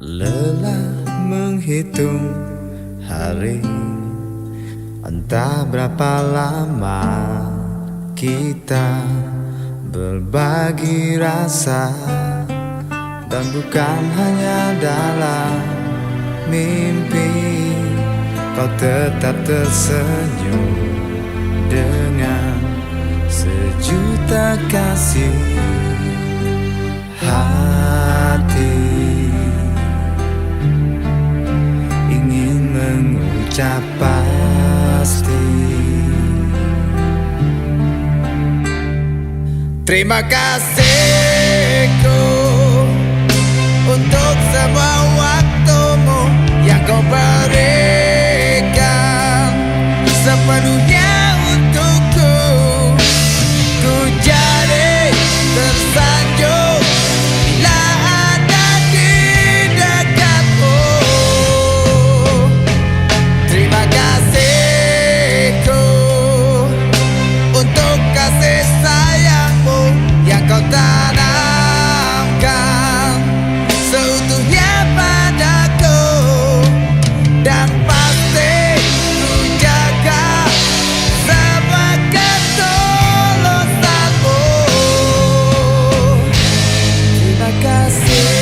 Lelah menghitung hari, entah berapa lama kita berbagi rasa. Dan bukan hanya dalam mimpi, kau tetap tersenyum dengan sejuta kasih. Hati ingin mengucap pasti terima kasihku untuk semua waktumu yang kau berikan sepenuhnya untukku. Ku jadi tersanjung bila ada di dekatmu. Terima kasihku untuk kasih sayangmu yang kau tanamkan seutuhnya padaku. Dan pasti ku jaga semua ketulusanmu. Terima kasih.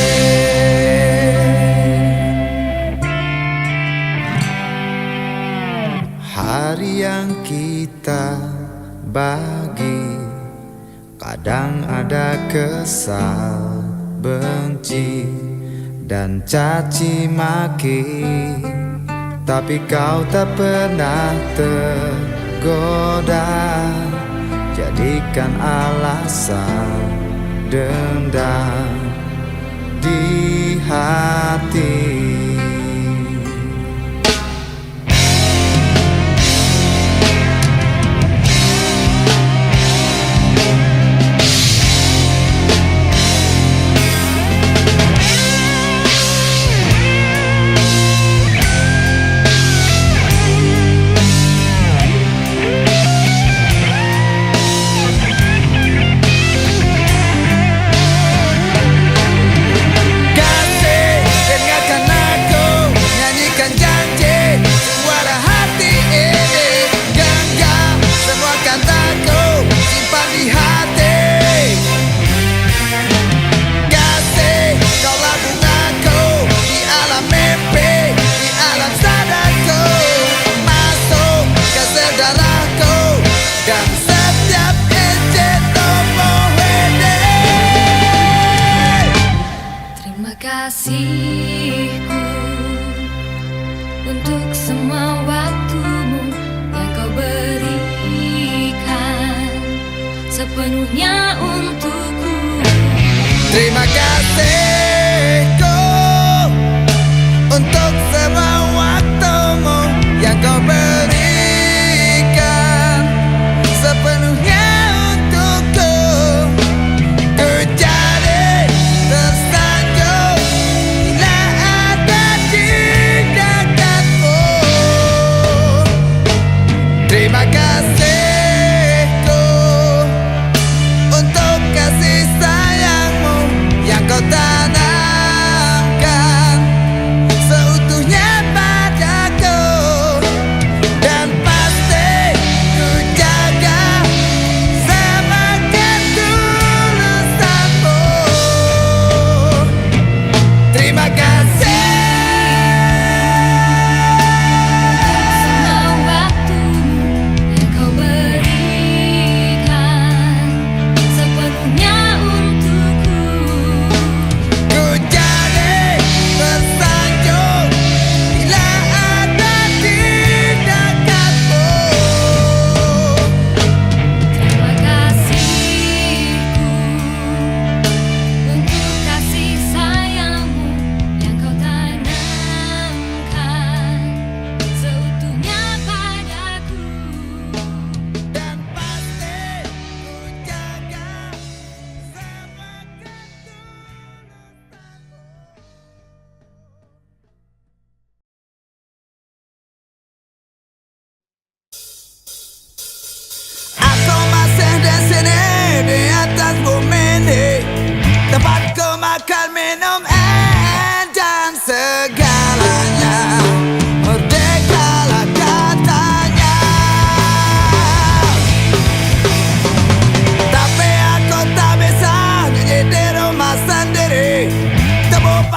Hari yang kita bagi kadang ada kesal, benci, dan caci maki, tapi kau tak pernah tergoda jadikan alasan dendam di hati. Kasihku untuk semua waktumu yang kau berikan sepenuhnya untukku. Terima kasihku untuk semua waktumu yang kau berikan sepenuhnya untukku. Ku jadi tersanjung bila ada di dekatmu. Terima kasihku untuk kasih sayangmu yang kau tanamkan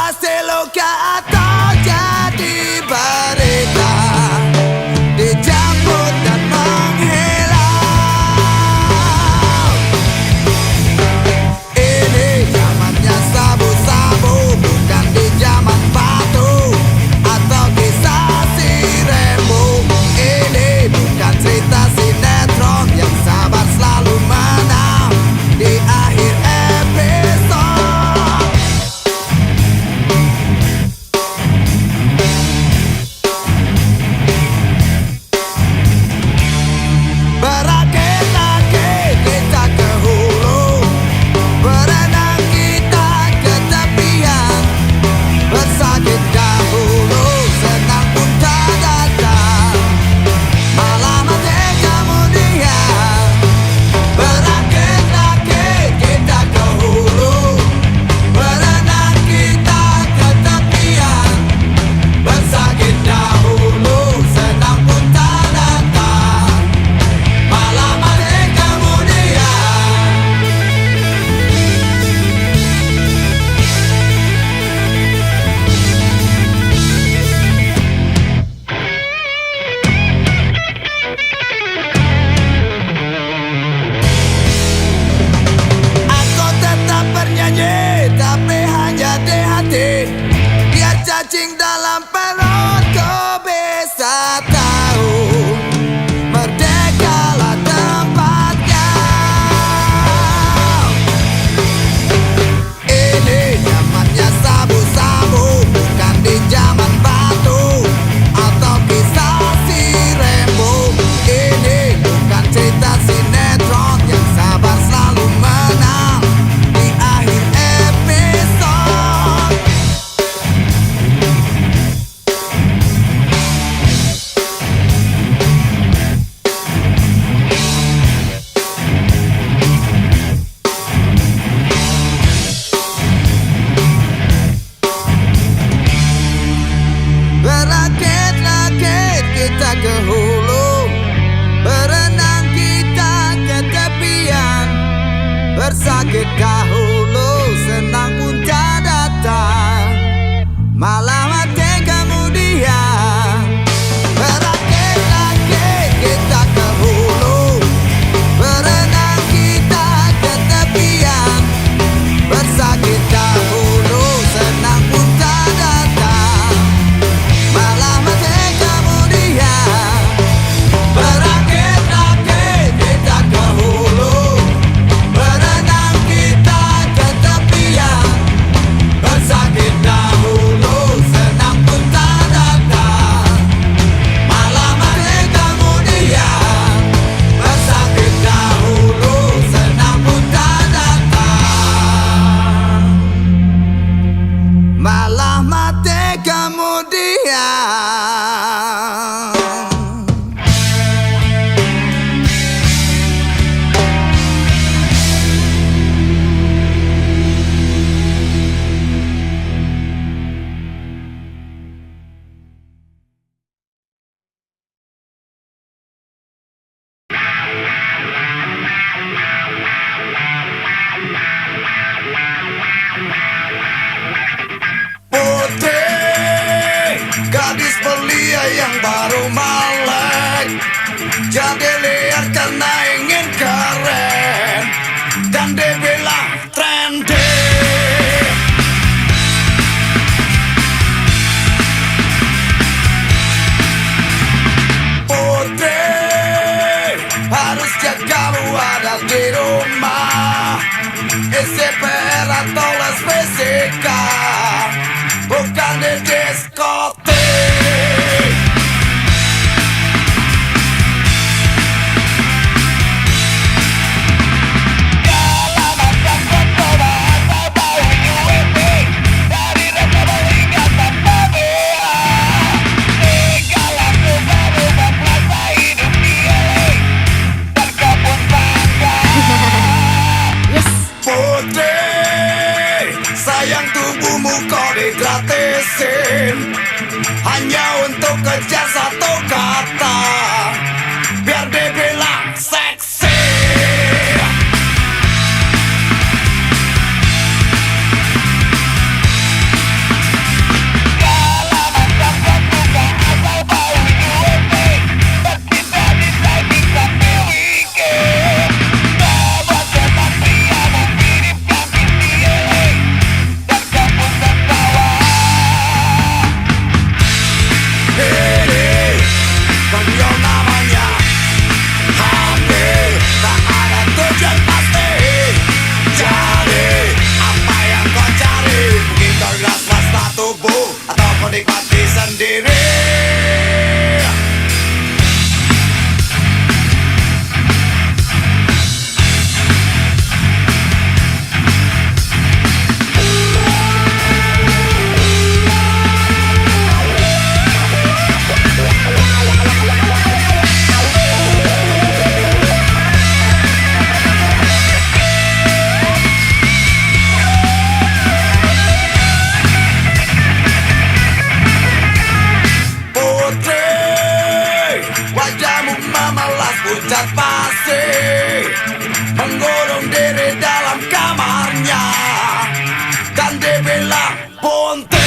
pasti luka atau jadi berita, dijemput dan menghilang. Ini zamannya sabu-sabu, bukan di zaman batu atau kisah si Rembo. Ini bukan cerita sinetron yang sabar selalu menang di akhir episode. Berakit-rakit kita ke hulu, berenang kita ke tepian, bersakit dahulu, senang pun tak datang, malah mati kemudian. Berakit-rakit kita ke hulu, berenang kita ke tepian, bersakit dahulu, senang pun tak datang, malah mati kemudian. Aku tetap bernyanyi, tapi hanya di hati, biar cacing dalam perutku bisa tahu merdekalah tempatnya. Ini zamannya sabu-sabu, bukan di zaman batu atau kisah si Rembo. Ini bukan cerita sinetron yang sabar selalu menang di akhir episode. Berakit-rakit kita ke hulu, berenang kita ke tepian, bersakit dahulu, senang pun tak datang, malah mati kemudian. Berakit-rakit kita ke hulu, berenang kita ke tepian, bersakit dahulu, senang pun tak datang, malah mati kemudian. Berakit-rakit kita ke hulu, berenang kita ke tepian, bersakit dahulu, senang pun tak datang, malah mati kemudian. Bersakit dahulu, senang pun tak datang, malah mati kemudian. Putih, gadis belia yang baru melek, jadi liar karena ingin keren, dan dibilang trendy. Putih, harus kamu ada di rumah, isi PR atau les fisika, bukan di diskotik. Putih, sayang tubuhmu kau digratisin hanya untuk kejar satu kata, biar dibilang seksi. tubuh atau kau nikmati sendiri. Pucat pasir mengurung diri dalam kamarnya dan dia bilang Ponte.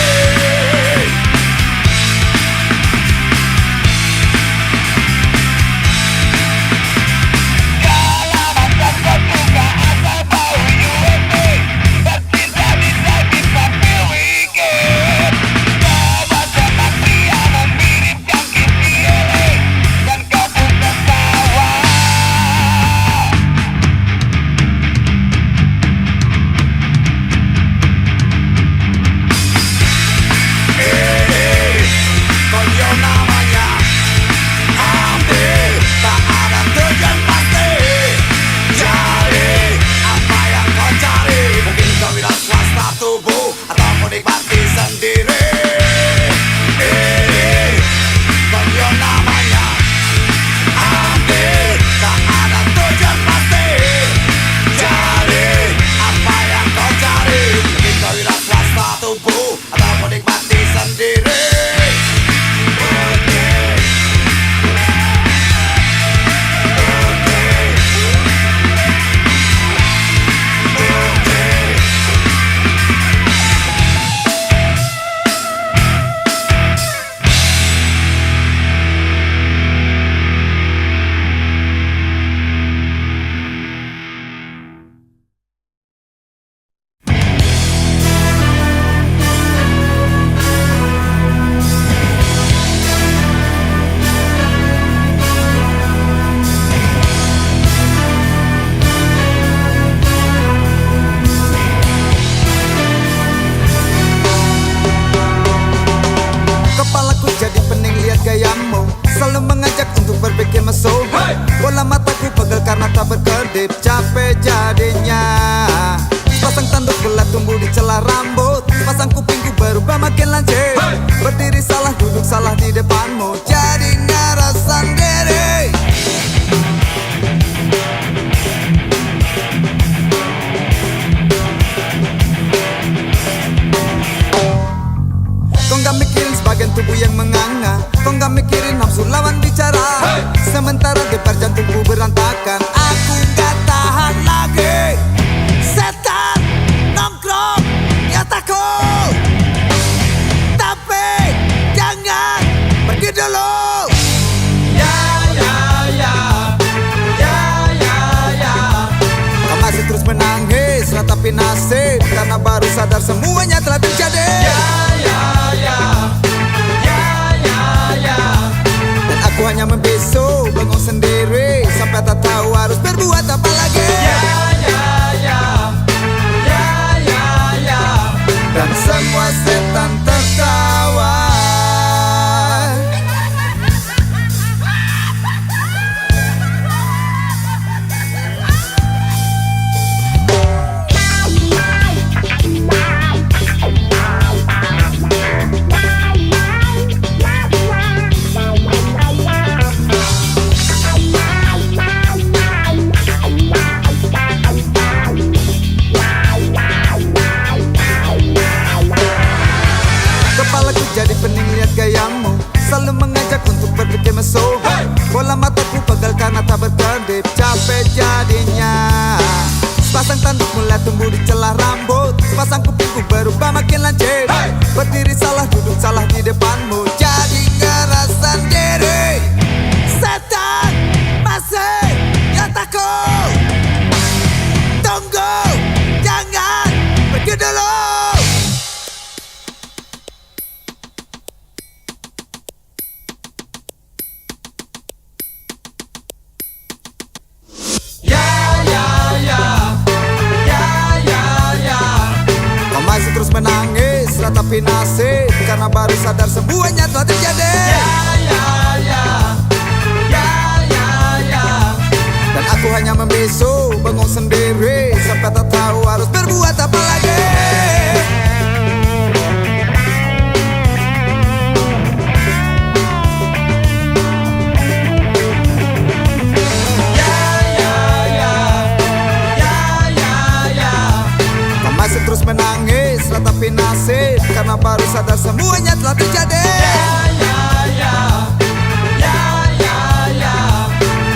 Bola mataku pegel karena tak berkedip, capek jadinya. Pasang tanduk belah tumbuh di celah rambut, pasang kupingku berubah makin lancip. Berdiri salah, duduk salah di depanmu, jadinya rasa sendiri. Kau gak mikirin sebagian tubuh yang menganga, kau gak mikirin nafsu lawan bicara. Sementara debar jantungku berantakan, aku gak tahan lagi. Setan nongkrong ya takut, tapi jangan pergi dulu. Kau masih terus menangis, ratapi nasib, karena baru sadar semuanya telah terjadi. Aku hanya membisu, bengong sendiri, sampai tak tahu harus berbuat apa lagi. Dan semua setan tertawa. Jadi pening lihat gayamu, selalu mengajak untuk berpikir mesum. Bola mataku pegel karena tak berkedip, capek jadinya. Sepasang tanduk mulai tumbuh di celah rambut, sepasang kupingku berubah makin lancip. Berdiri salah, duduk salah di depanmu, jadi ngerasa sendiri. Setan masih yang takut, tunggu, jangan pergi dulu. Terus menangis, ratapi nasib, baru sadar semuanya telah terjadi. Dan aku hanya membisu, bengong sendiri sampai tak tahu harus berbuat apa lagi. Masih terus menangis, ratapi nasib karena baru sadar semuanya telah terjadi.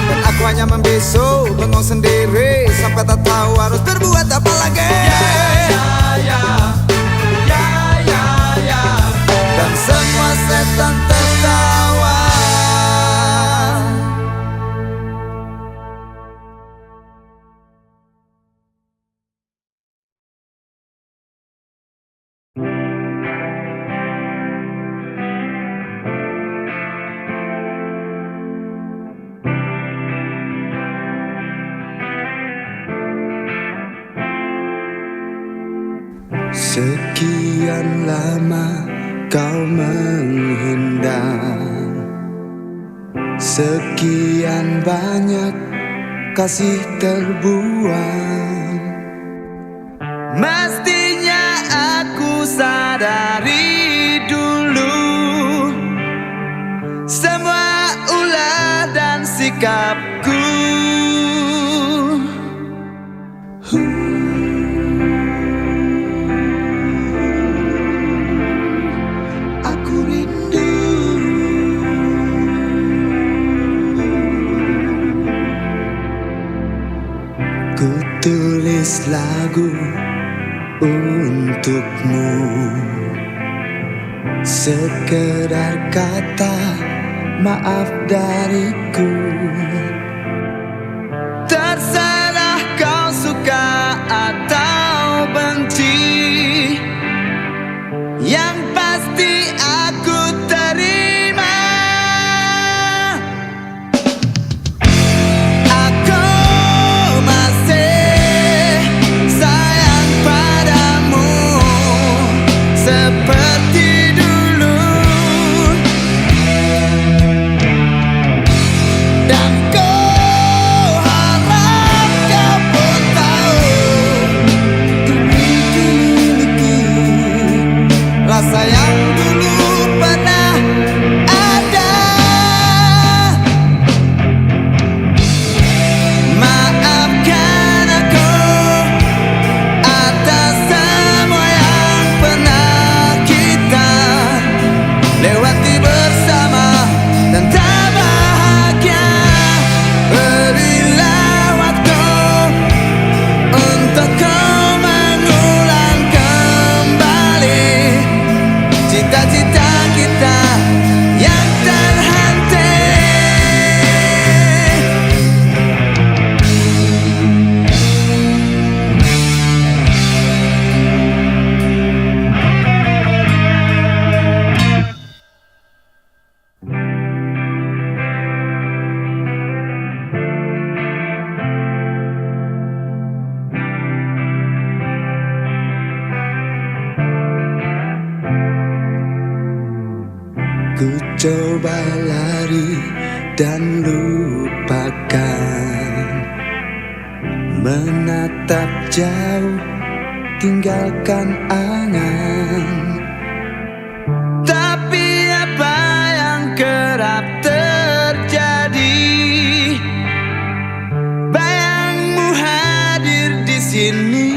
Dan aku hanya membisu, bengong sendiri sampai tak tahu harus berbuat apa lagi. Dan semua setan tertawa. Sekian lama kau menghindar, sekian banyak kasih terbuang. Mestinya aku sadari dulu semua ulah dan sikapku. Ku tulis lagu untukmu, sekedar kata maaf dariku. Terserah kau suka atau benci, yang pasti aku terima. Seperti dulu, dan kau harap kau pun tahu dimiliki rasa yang dulu pernah ada. Maafkan aku atas semua yang pernah lewati bersama dan tak bahagia. Berilah waktu untuk kau mengulang kembali cita-cita kita yang terhenti. Ku coba lari dan lupakan, menatap jauh, tinggalkan angan. Tapi apa yang kerap terjadi, bayangmu hadir di sini.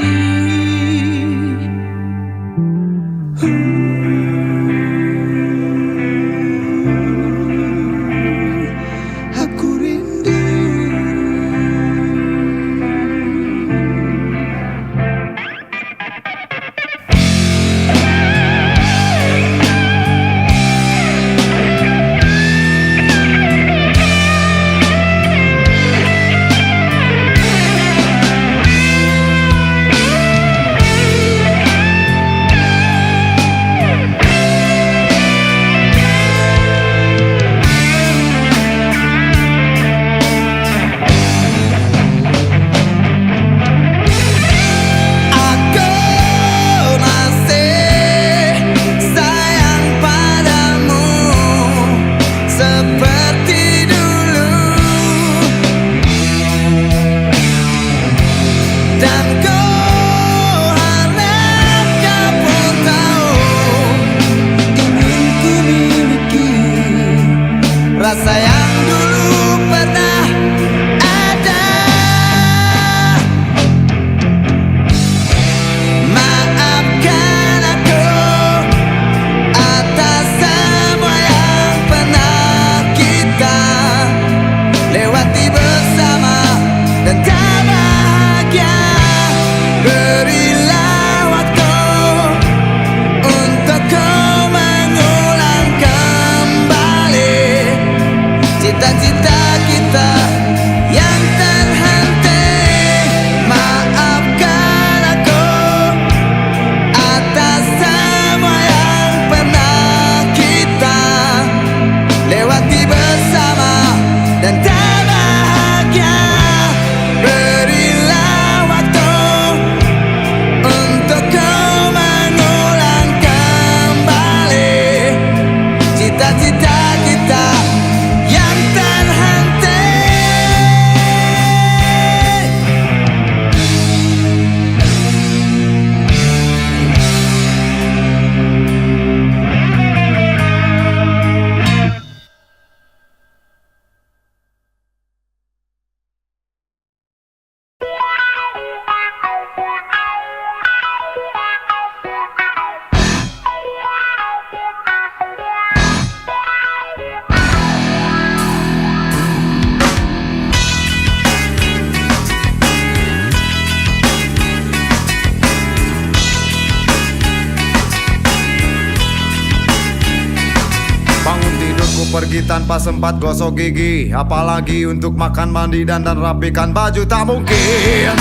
pergi tanpa sempat gosok gigi, apalagi untuk makan, mandi, dan rapikan baju tak mungkin.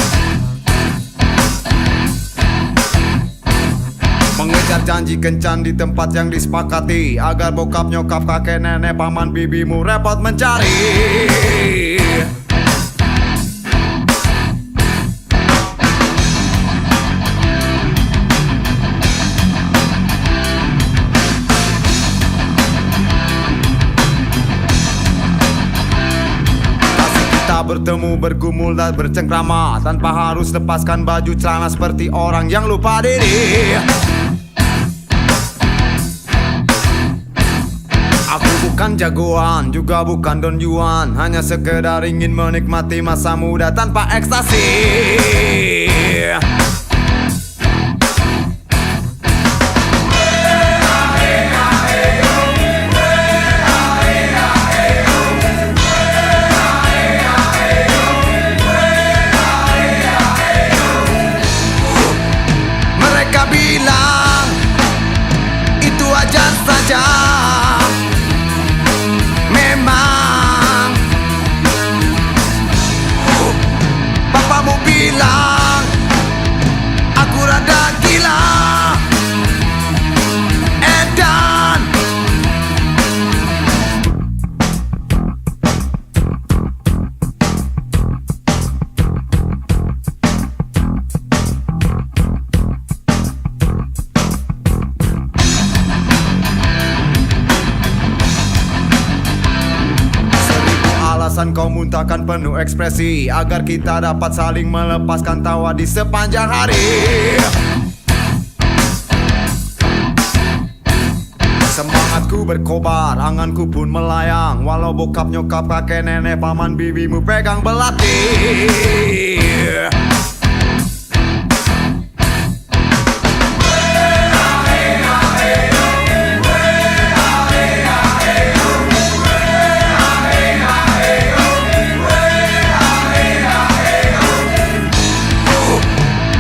Mengejar janji kencan di tempat yang disepakati, agar bokap, nyokap, kakek, nenek, paman, bibimu repot mencari. Bertemu, bergumul dan bercengkrama, tanpa harus lepaskan baju celana seperti orang yang lupa diri. Aku bukan jagoan, juga bukan Don Juan, hanya sekedar ingin menikmati masa muda tanpa ekstasi. Bilang itu wajar saja, memang papamu bilang aku rada gila, edan. Kau muntahkan penuh ekspresi, agar kita dapat saling melepaskan tawa di sepanjang hari. Semangatku berkobar, anganku pun melayang, walau bokap, nyokap, kakek, nenek, paman, bibimu pegang belati.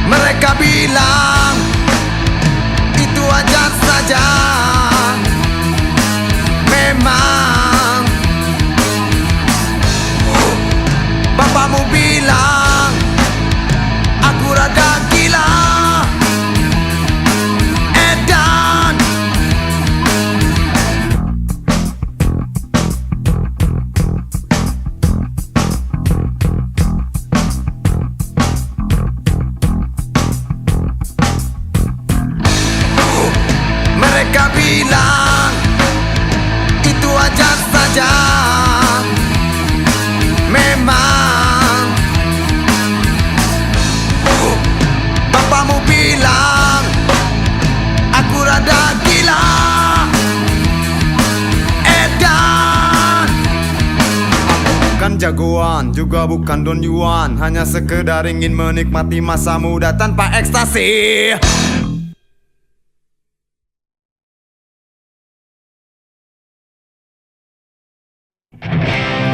Mereka bilang itu wajar saja, memang bapamu bilang aku rada gila, edan. Mereka bilang itu wajar saja, memang bapamu bilang aku rada gila, edan. Aku bukan jagoan, juga bukan Don Juan, hanya sekedar ingin menikmati masa muda tanpa ekstasi.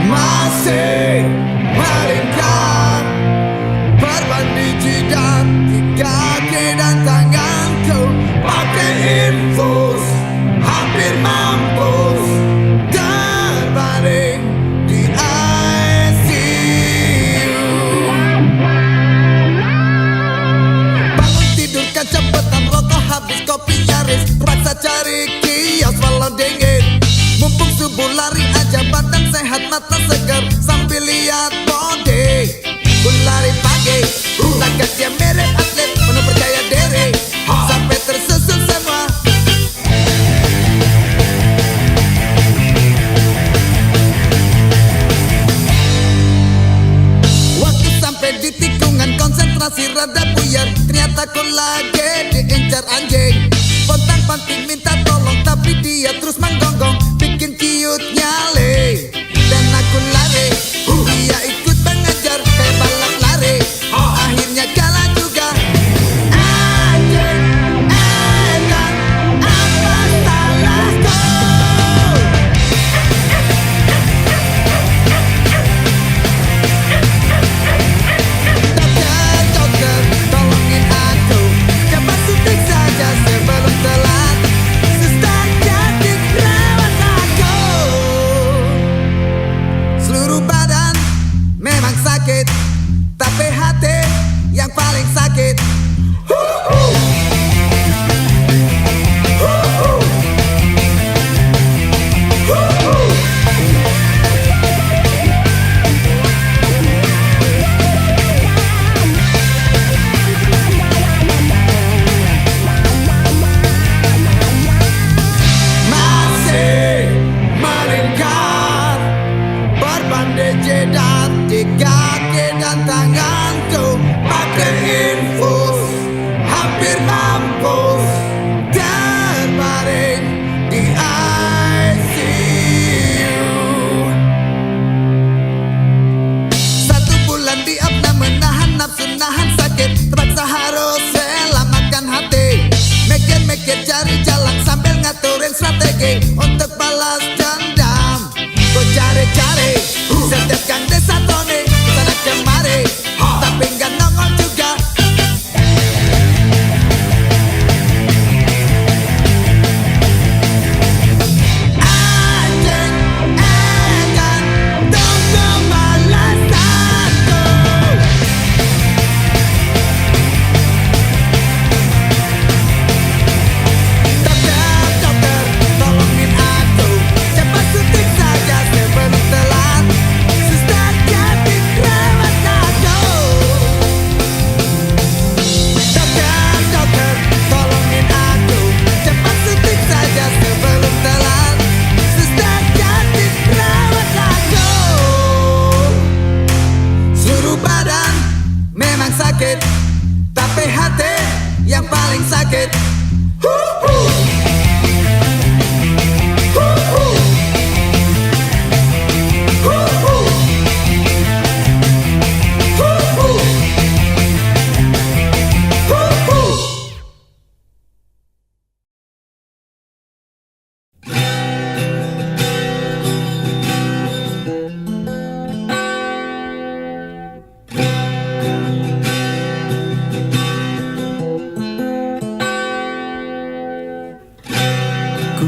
Masih melingkar perban di jidat, di kaki dan tanganku pakai infus, hampir mampus terbaring di ICU. Bangun tidur kan cepetan, rokok habis, kopi nyaris, terpaksa cari kios walau dingin. Mumpung subuh lari aja, badan sehat, mata segar, sambil lihat body. Ku lari pagi, lagaknya mirip atlet, penuh percaya diri, sampai tersusun semua. Waktu sampai di tikungan, konsentrasi rada buyar, ternyata ku lagi diincar anjing. Pontang-panting minta tolong, tapi dia terus menggonggong, bikin ciut nyale. Dan aku lari, dia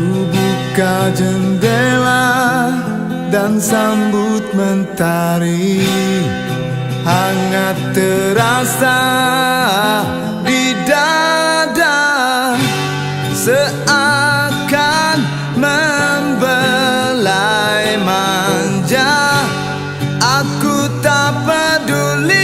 buka jendela dan sambut mentari, hangat terasa di dada, seakan membelai manja. Aku tak peduli.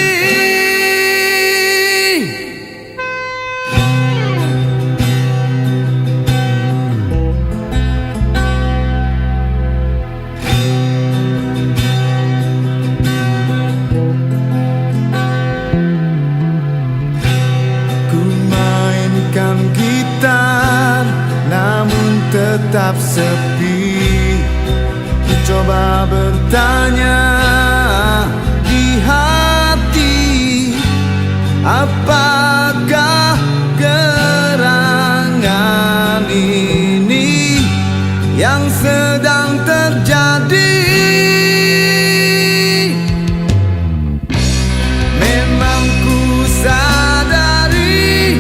Gitar namun tetap sepi. Ku coba bertanya di hati, apakah gerangan ini yang sedang terjadi? Memang ku sadari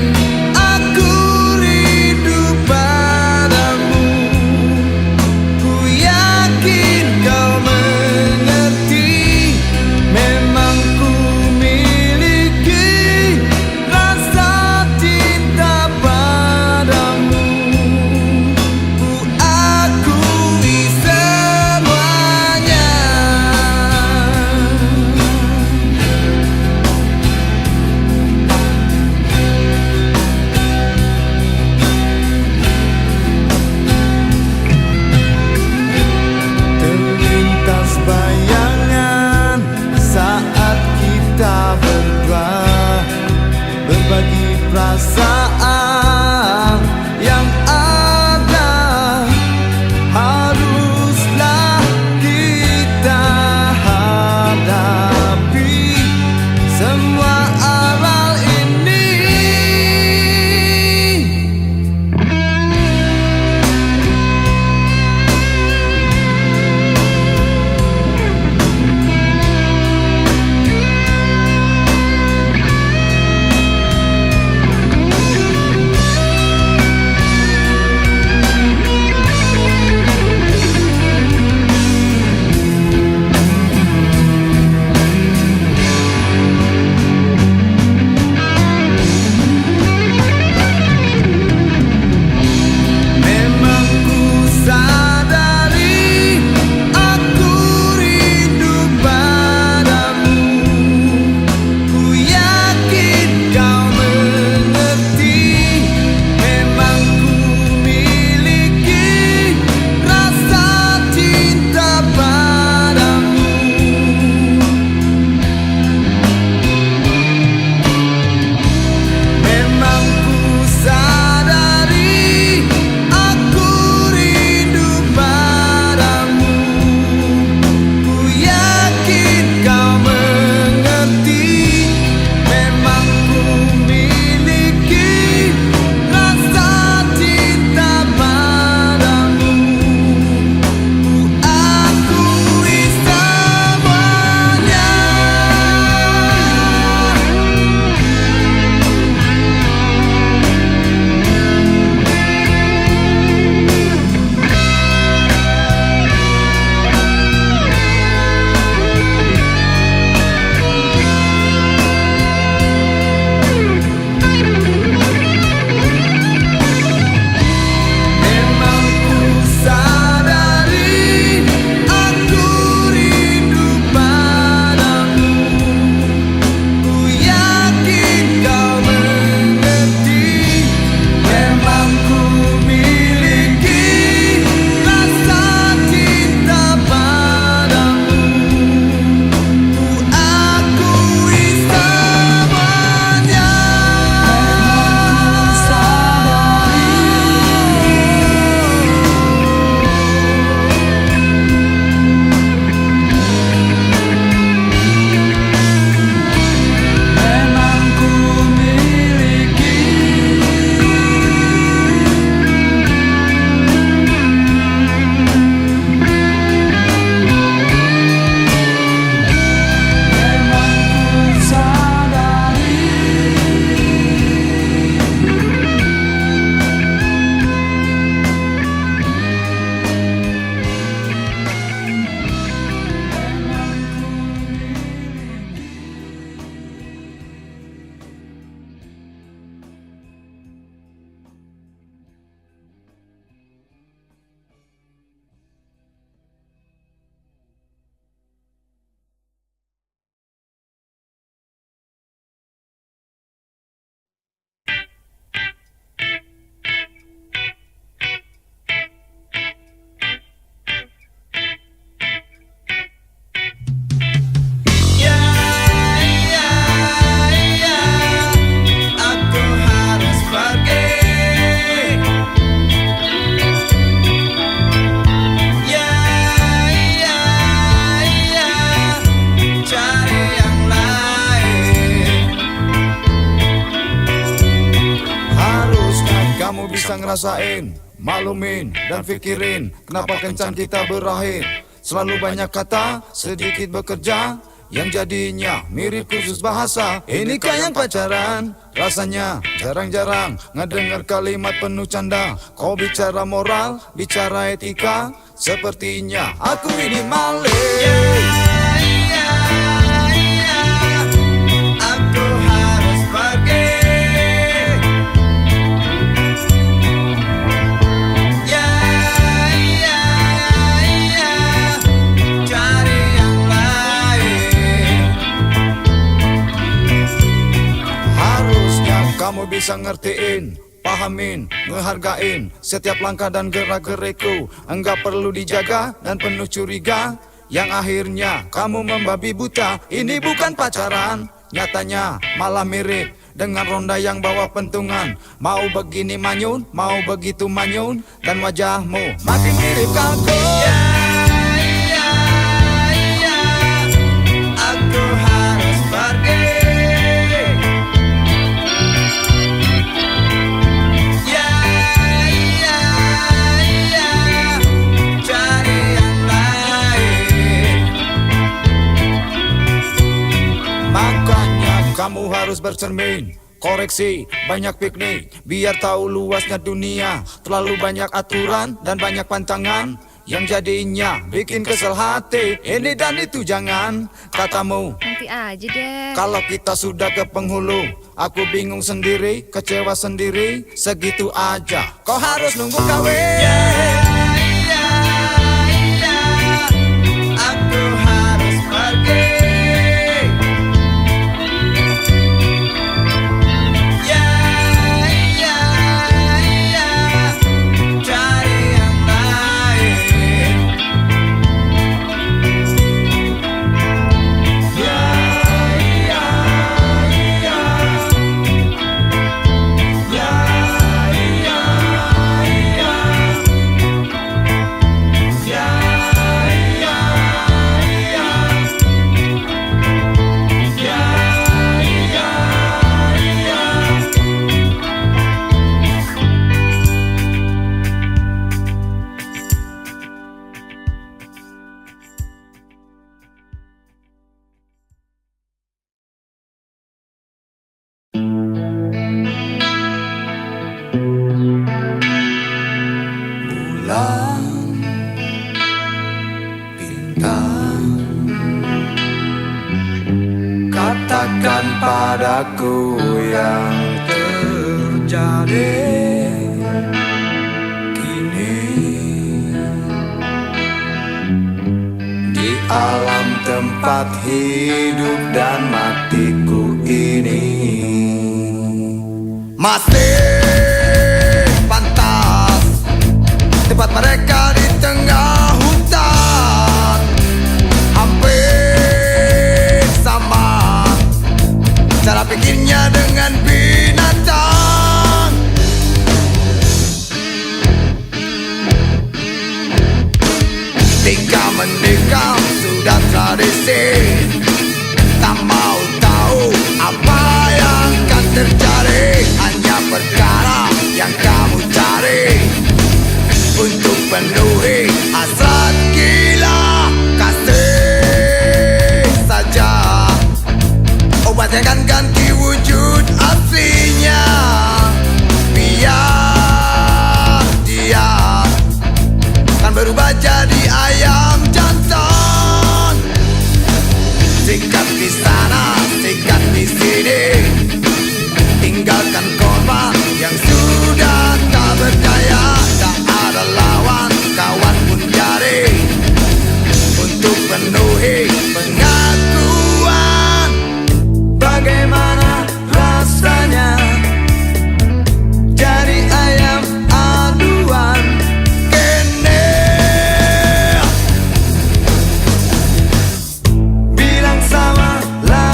aku rindu padamu. Ku yakin kau mengerti. Memang ku miliki rasa cinta padamu. Ku akui semuanya. rasain, maklumin dan pikirin kenapa kencan kita berakhir. Selalu banyak kata, sedikit bekerja, yang jadinya mirip kursus bahasa. Inikah yang pacaran? Rasanya jarang-jarang ngedengar kalimat penuh canda. Kau bicara moral, bicara etika, sepertinya aku ini maling. Aku harus pergi. Cari yang lain. Harusnya kamu bisa ngertiin, pahamin, ngehargain setiap langkah dan gerak-gerikku. Enggak perlu dijaga dan penuh curiga, yang akhirnya kamu membabi buta. Ini bukan pacaran, nyatanya malah mirip dengan ronda yang bawa pentungan. Mau begini manyun, mau begitu manyun, dan wajahmu makin mirip kagum. Aku harus pergi. Cari yang lain. Makanya kamu harus bercermin, koreksi, banyak piknik, biar tahu luasnya dunia. Terlalu banyak aturan dan banyak pantangan, yang jadinya bikin kesel hati. Ini dan itu jangan, katamu Nanti aja deh. kalau kita sudah ke penghulu. Aku bingung sendiri, kecewa sendiri, segitu aja kau harus nunggu kawin. Aku harus pergi. Cari yang lain. Bulan, bintang, katakan padaku yang terjadi kini di alam tempat hidup dan matiku ini. Masih pantas tempat mereka di tengah hutan, hampir sama cara pikirnya dengan binatang. Tingkah mendekam sudah tradisi, tak mau tahu apa yang akan terjadi. Hanya perkara yang kamu cari untuk penuhi hasrat gila kasih saja. Obat yang akan ganti wujud aslinya. Biar dia kan berubah jadi ayam jantan. Sikat di sana, sikat di sini, tinggalkan korban yang sudah tak berdaya. Tak ada lawan, kawan pun cari untuk penuhi pengakuan. Bagaimana rasanya jadi ayam aduan kene? Bilang sama lah.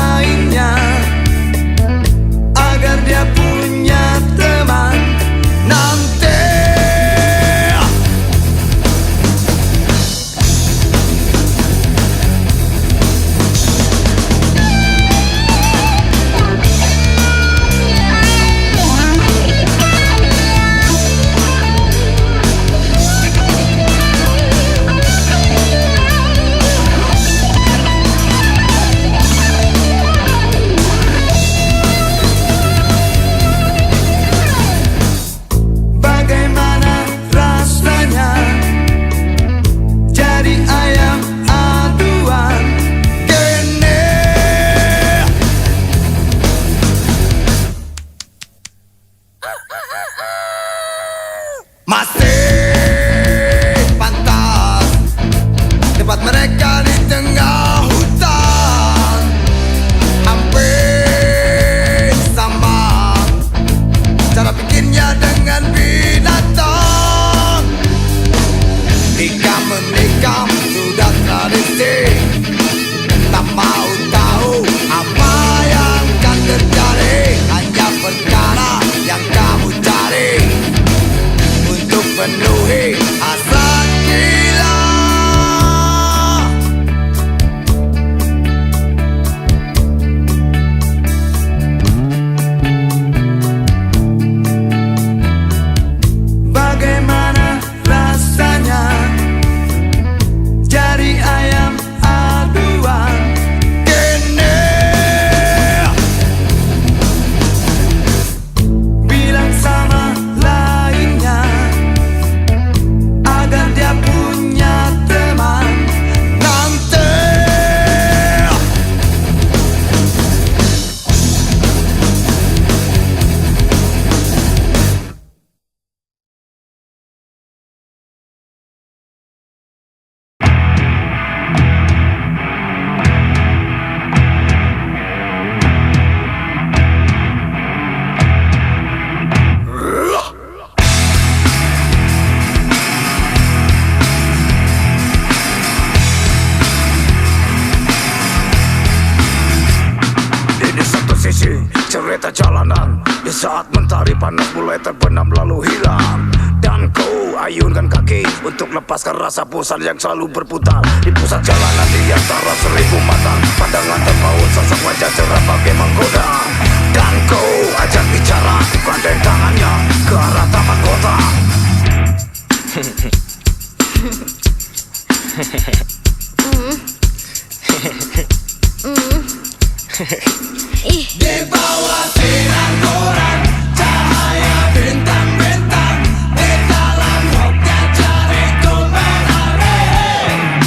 saat mentari panas mulai terbenam lalu hilang, dan kau ayunkan kaki untuk lepaskan rasa bosan yang selalu berputar di pusat jalanan di antara 1000 mata. Pandangan terpaut, sosok wajah cerah bagai menggoda, dan kau ajak bicara, gandeng tangannya ke arah taman kota. Di bawah sinar koran, cahaya bintang-bintang, di dalam roknya jariku menarik.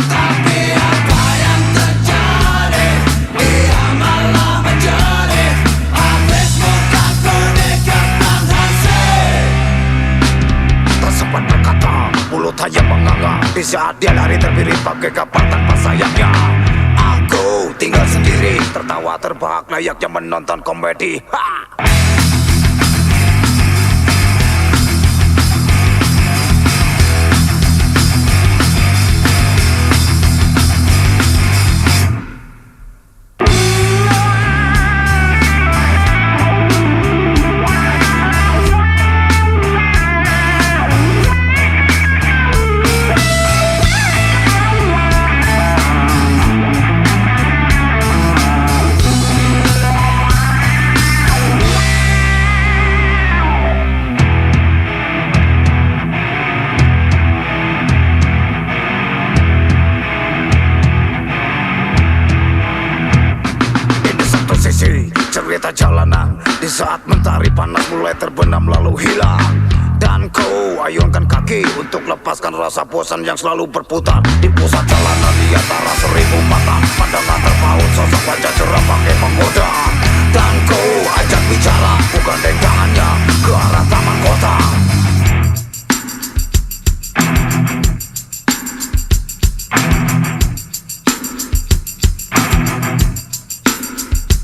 Tapi apa yang terjadi, dia malah menjadi habis mukaku dikepang hasil. Tak sempat berkata, mulut hanya menganga di saat dia lari terbirit bagai kapal tanpa sayapnya. Aku tinggal sendiri, tertawa terbahak layaknya menonton komedi. Ha! Cerita jalanan di saat mentari panas mulai terbenam lalu hilang, dan kau ayunkan kaki untuk lepaskan rasa bosan yang selalu berputar di pusat jalanan di antara 1000 mata. Pandangan terpaut, sosok wajah cerah bagai menggoda, dan kau ajak bicara, bukan tangannya ke arah taman kota.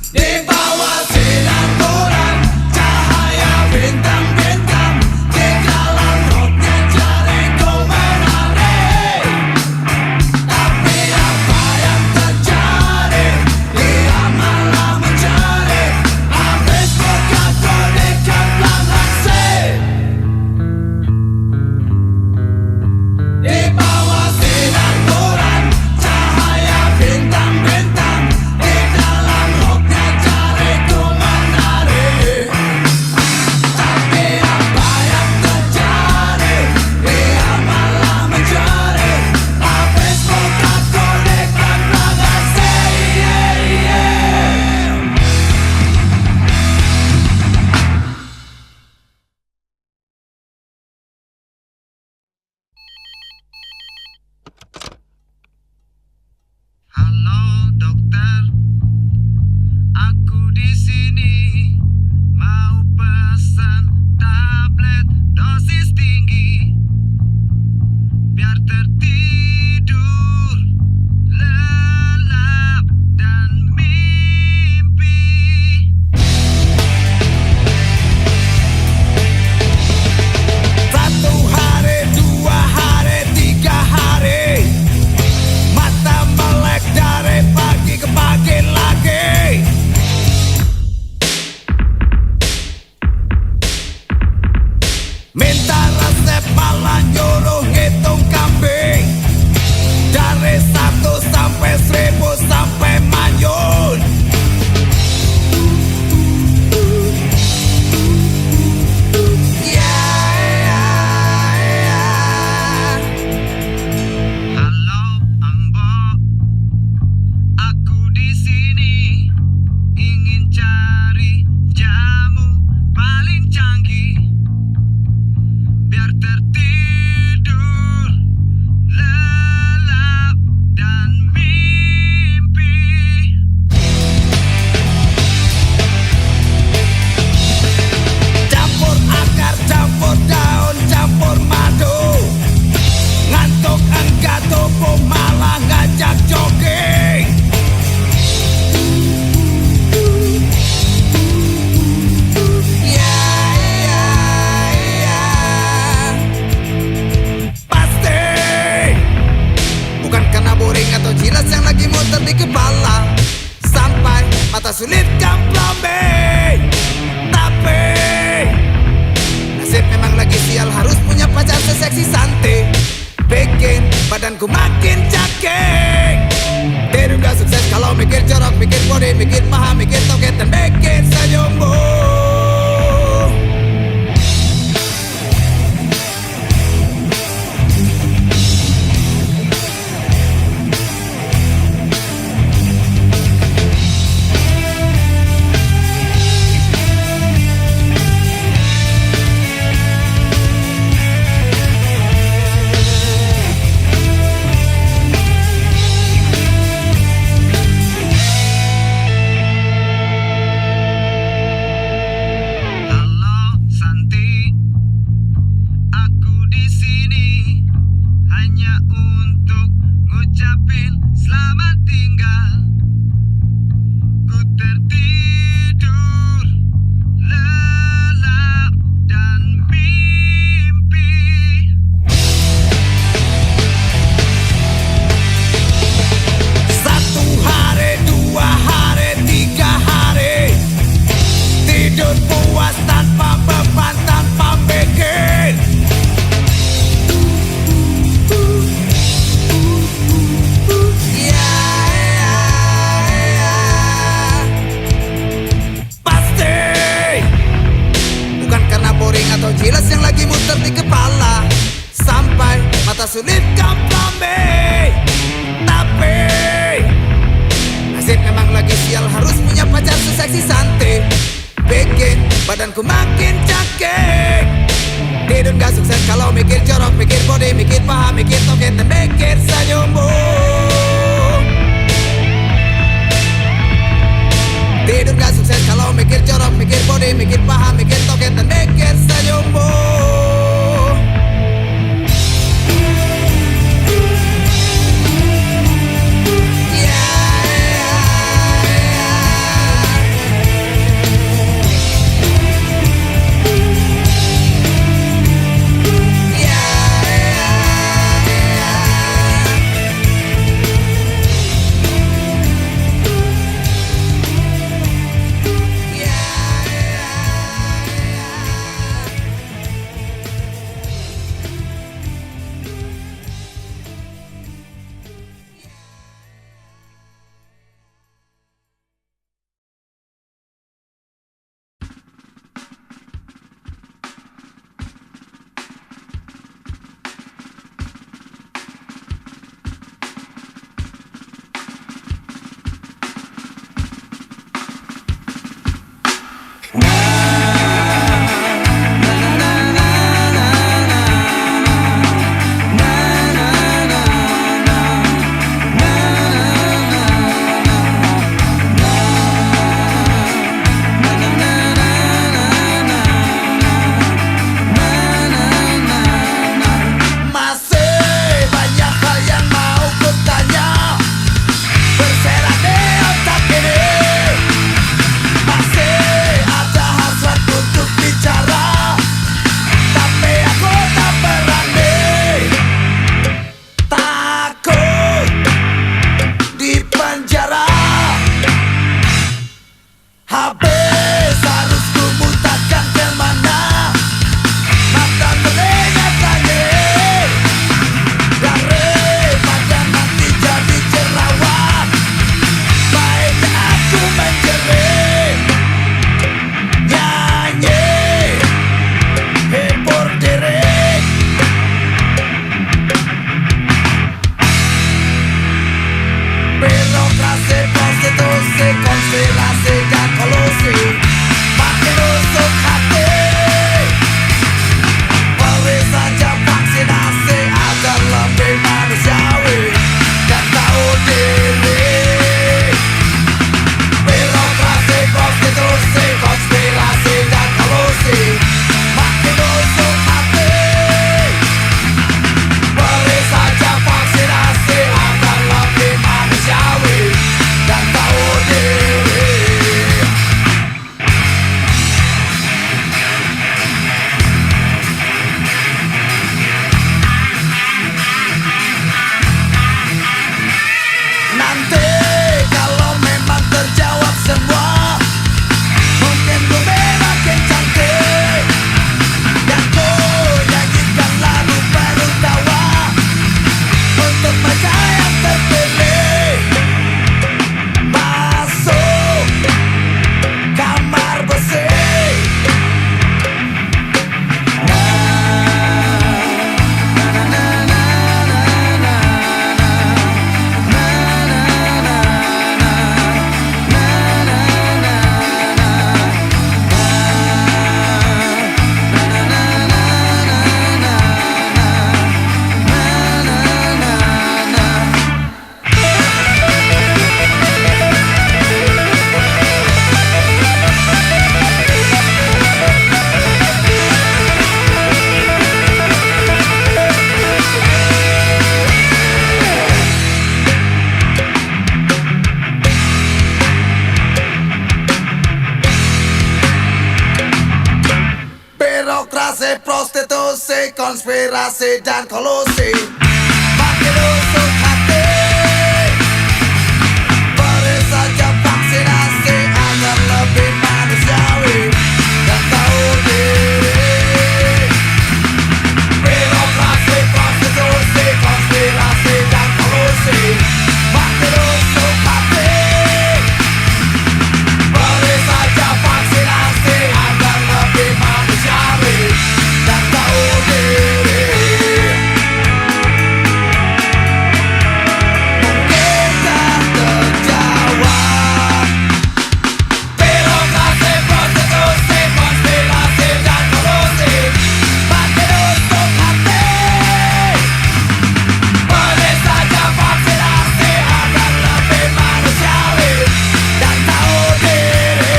Di bawah sinar koran, cahaya bintang-bintang, di dalam roknya jariku menarik. Tapi apa yang terjadi, dia malah menjadi habis mukaku dikepang hasil. Di bawah sinar koran, cahaya bintang-bintang, di dalam roknya jariku menarik. Tapi apa yang terjadi, dia malah menjadi habis mukaku dikepang hasil. Halo dokter, aku di sini mau pesan tablet dosis tinggi biar tertidur, lelap dan mimpi. Satu hari, 2 hari, 3 hari, mata melek dari pagi ke pagi lagi. Minta resep malah nyuruh ngitung kambing, dari 1 sampai 1000 sampai manyun. Halo Ambo, aku di sini ingin cari jamu paling canggih biar tertidur, lelap dan mimpi. Campur akar, campur daun, campur madu, ngantuk enggak tubuh malah ngajak jogging. Pasti bukan karena boring atau jilas yang lagi muter di kepala, sampai mata sulit kamplame. seksi santai, bikin badanku makin cakep. Tidur gak sukses kalau mikir jorok, mikir body, mikir paha, mikir toket, dan mikir senyummu. Jilas yang lagi muter di kepala sampai mata sulit kompromi. Tapi nasib memang lagi sial, harus punya pacar seksi santai, bikin badanku makin cakep. Tidur gak sukses kalau mikir jorok, mikir body, mikir paha, mikir toket, dan mikir senyummu. Tidur gak sukses kalau mikir jorok, mikir body, mikir paha, mikir toket, dan mikir senyummu. konspirasi dan kolusi. Makin usut hati, beri saja vaksinasi agar lebih manusiawi dan tahu diri. Birokrasi, prostitusi, konspirasi dan kolusi. Makin usut hati, beri saja vaksinasi agar lebih manusiawi dan tahu diri. Mungkin tak terjawab. Birokrasi, prostitusi, konspirasi dan kolusi. Makin usut hati, beri saja vaksinasi agar lebih manusiawi dan tahu diri.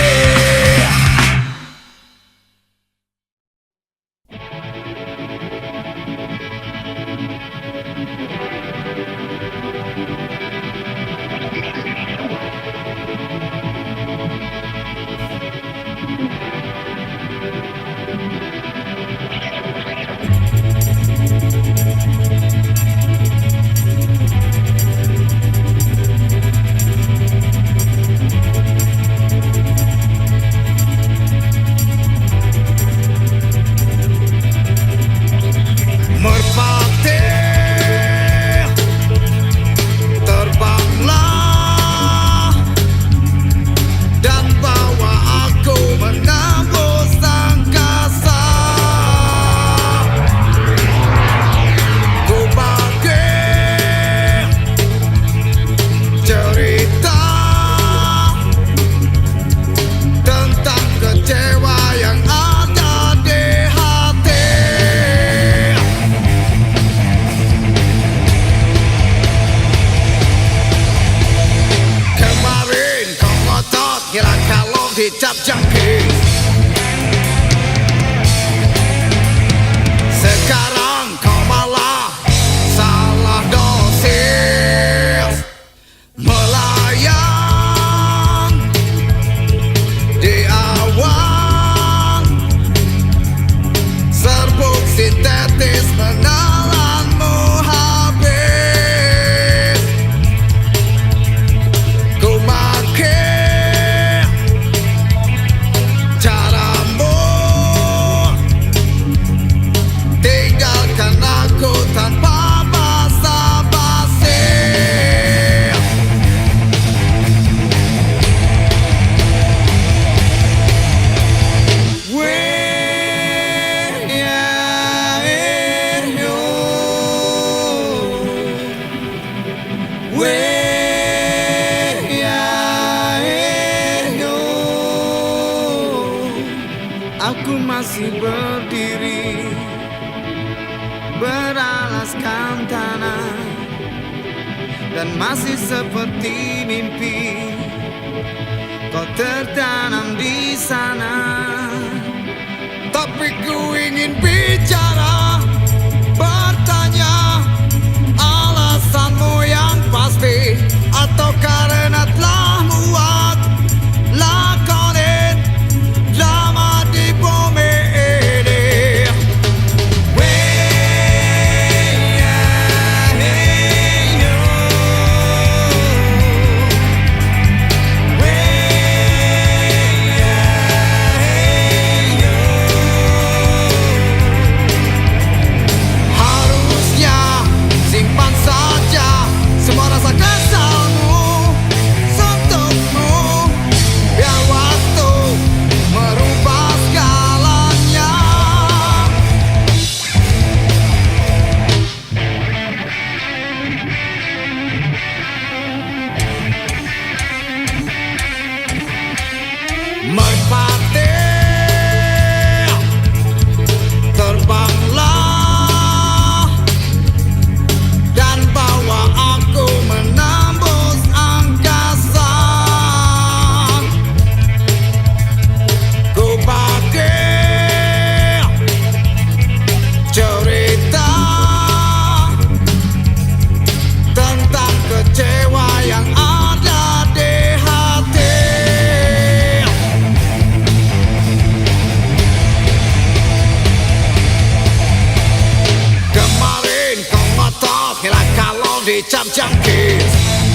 Merpati, terbanglah dan bawa aku menembus angkasa. Ku bagi cerita tentang kecewa yang ada di hati. Kemarin kau ngotot kira kalau dicap jangkis. Sekarang kau malah salah dosis. Melayang di awan, serbuk sintetis menelanmu habis. Ku makin caramu, tinggalkan aku tanpa basa-basi. Aku masih berdiri beralaskan tanah dan masih seperti mimpi kau tertanam di sana. Tapi ku ingin bicara, bertanya alasanmu yang pasti, atau karena telah muak lakonin lama di bumi ini. Ngelak kalau dicap-cap kiss.